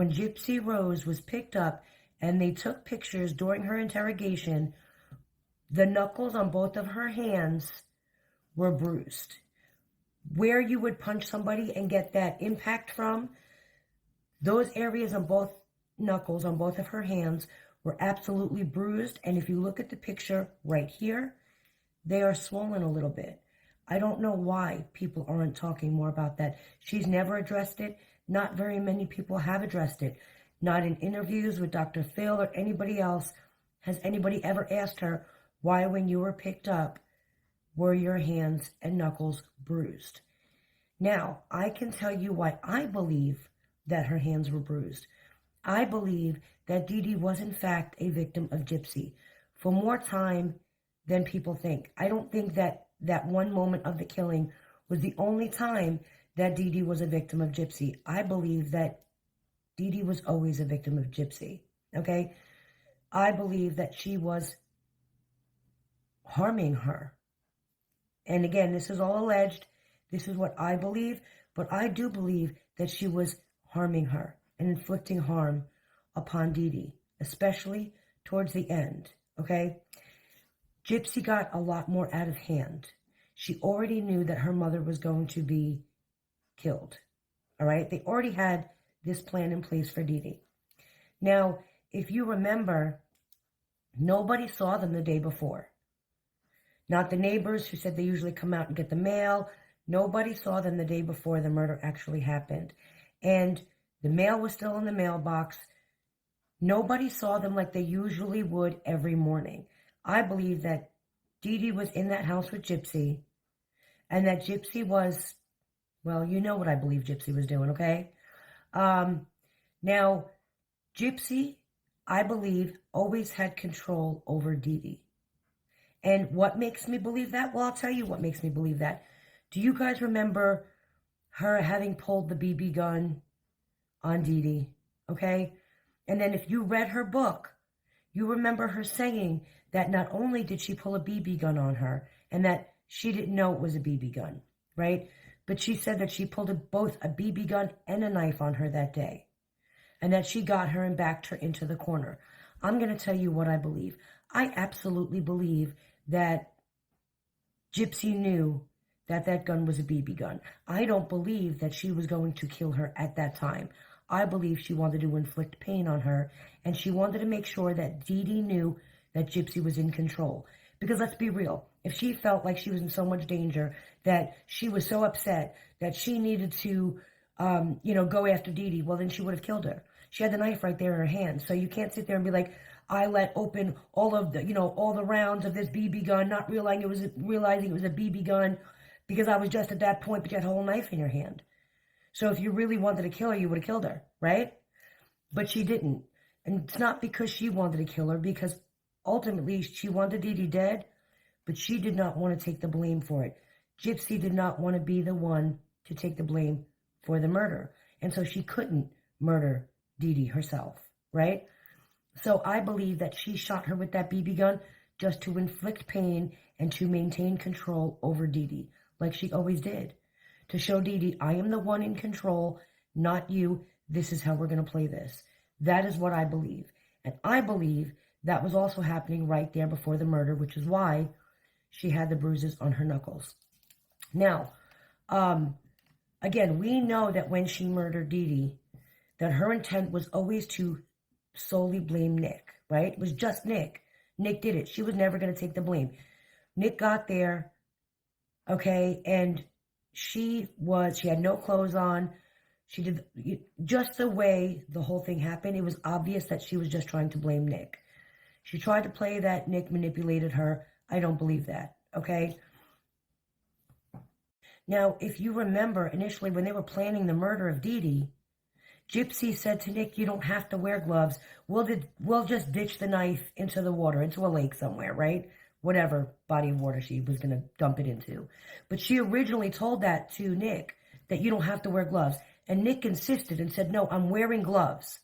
when Gypsy Rose was picked up and they took pictures during her interrogation, the knuckles on both of her hands were bruised. Where you would punch somebody and get that impact from, those areas on both knuckles on both of her hands were absolutely bruised. And if you look at the picture right here, they are swollen a little bit. I don't know why people aren't talking more about that. She's never addressed it. Not very many people have addressed it. Not in interviews with Dr. Phil or anybody else has anybody ever asked her, why when you were picked up were your hands and knuckles bruised? Now, I can tell you why I believe that her hands were bruised. I believe that DeeDee was in fact a victim of Gypsy for more time than people think. I don't think that one moment of the killing was the only time that DeeDee was a victim of Gypsy. I believe that DeeDee was always a victim of Gypsy, okay? I believe that she was harming her. And again, this is all alleged. This is what I believe, but I do believe that she was harming her and inflicting harm upon DeeDee, especially towards the end, okay? Gypsy got a lot more out of hand. She already knew that her mother was going to be killed, all right? They already had this plan in place for DeeDee. Now, if you remember, nobody saw them the day before. Not the neighbors who said they usually come out and get the mail. Nobody saw them the day before the murder actually happened. And the mail was still in the mailbox. Nobody saw them like they usually would every morning. I believe that DeeDee was in that house with Gypsy, and that Gypsy was, well, you know what I believe Gypsy was doing, okay? Now, Gypsy, I believe, always had control over DeeDee. And what makes me believe that? Well, I'll tell you what makes me believe that. Do you guys remember her having pulled the BB gun on DeeDee? Okay? And then if you read her book, you remember her saying that not only did she pull a BB gun on her and that she didn't know it was a BB gun, right? But she said that she pulled both a BB gun and a knife on her that day, and that she got her and backed her into the corner. I'm going to tell you what I believe. I absolutely believe that Gypsy knew that that gun was a BB gun. I don't believe that she was going to kill her at that time. I believe she wanted to inflict pain on her, and she wanted to make sure that DeeDee knew that Gypsy was in control. Because let's be real, if she felt like she was in so much danger, that she was so upset that she needed to, go after DeeDee, well, then she would have killed her. She had the knife right there in her hand. So you can't sit there and be like, I let open all of the, all the rounds of this BB gun, not realizing it was a BB gun, because I was just at that point, but you had a whole knife in your hand. So if you really wanted to kill her, you would have killed her, right? But she didn't. And it's not because she wanted to kill her, because ultimately she wanted DeeDee dead, but she did not want to take the blame for it. Gypsy did not want to be the one to take the blame for the murder. And so she couldn't murder DeeDee herself, right? So I believe that she shot her with that BB gun just to inflict pain and to maintain control over DeeDee, like she always did. To show DeeDee, I am the one in control, not you. This is how we're going to play this. That is what I believe. And I believe that was also happening right there before the murder, which is why she had the bruises on her knuckles. Now, again, we know that when she murdered DeeDee, that her intent was always to solely blame Nick, right? It was just Nick. Nick did it. She was never going to take the blame. Nick got there, okay, and she had no clothes on. She did just the way the whole thing happened. It was obvious that she was just trying to blame Nick. She tried to play that Nick manipulated her. I don't believe that, okay? Now, if you remember initially when they were planning the murder of DeeDee, Gypsy said to Nick, you don't have to wear gloves. We'll just ditch the knife into the water, into a lake somewhere, right? Whatever body of water she was going to dump it into. But she originally told that to Nick, that you don't have to wear gloves. And Nick insisted and said, no, I'm wearing gloves.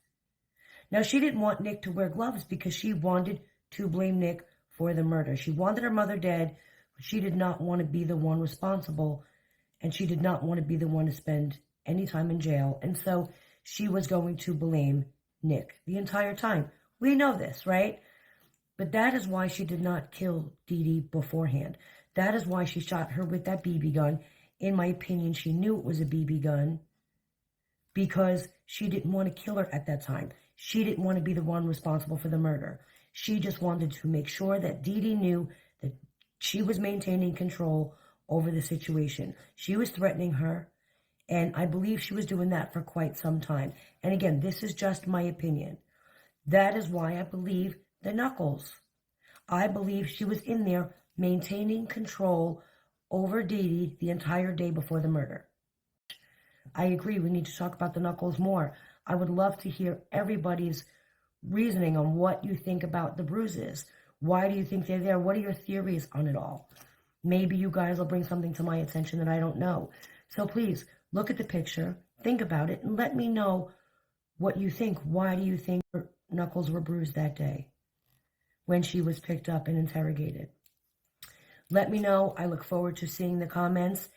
Now, she didn't want Nick to wear gloves because she wanted to blame Nick for the murder. She wanted her mother dead, but she did not want to be the one responsible, and she did not want to be the one to spend any time in jail. And so she was going to blame Nick the entire time. We know this, right? But that is why she did not kill DeeDee beforehand. That is why she shot her with that BB gun. In my opinion, she knew it was a BB gun because she didn't want to kill her at that time. She didn't want to be the one responsible for the murder. She just wanted to make sure that DeeDee knew that she was maintaining control over the situation. She was threatening her, and I believe she was doing that for quite some time. And again, this is just my opinion. That is why I believe the knuckles. I believe she was in there maintaining control over DeeDee the entire day before the murder. I agree, we need to talk about the knuckles more. I would love to hear everybody's reasoning on what you think about the bruises. Why do you think they're there? What are your theories on it all? Maybe you guys will bring something to my attention that I don't know. So please, look at the picture, think about it, and let me know what you think. Why do you think her knuckles were bruised that day when she was picked up and interrogated? Let me know. I look forward to seeing the comments.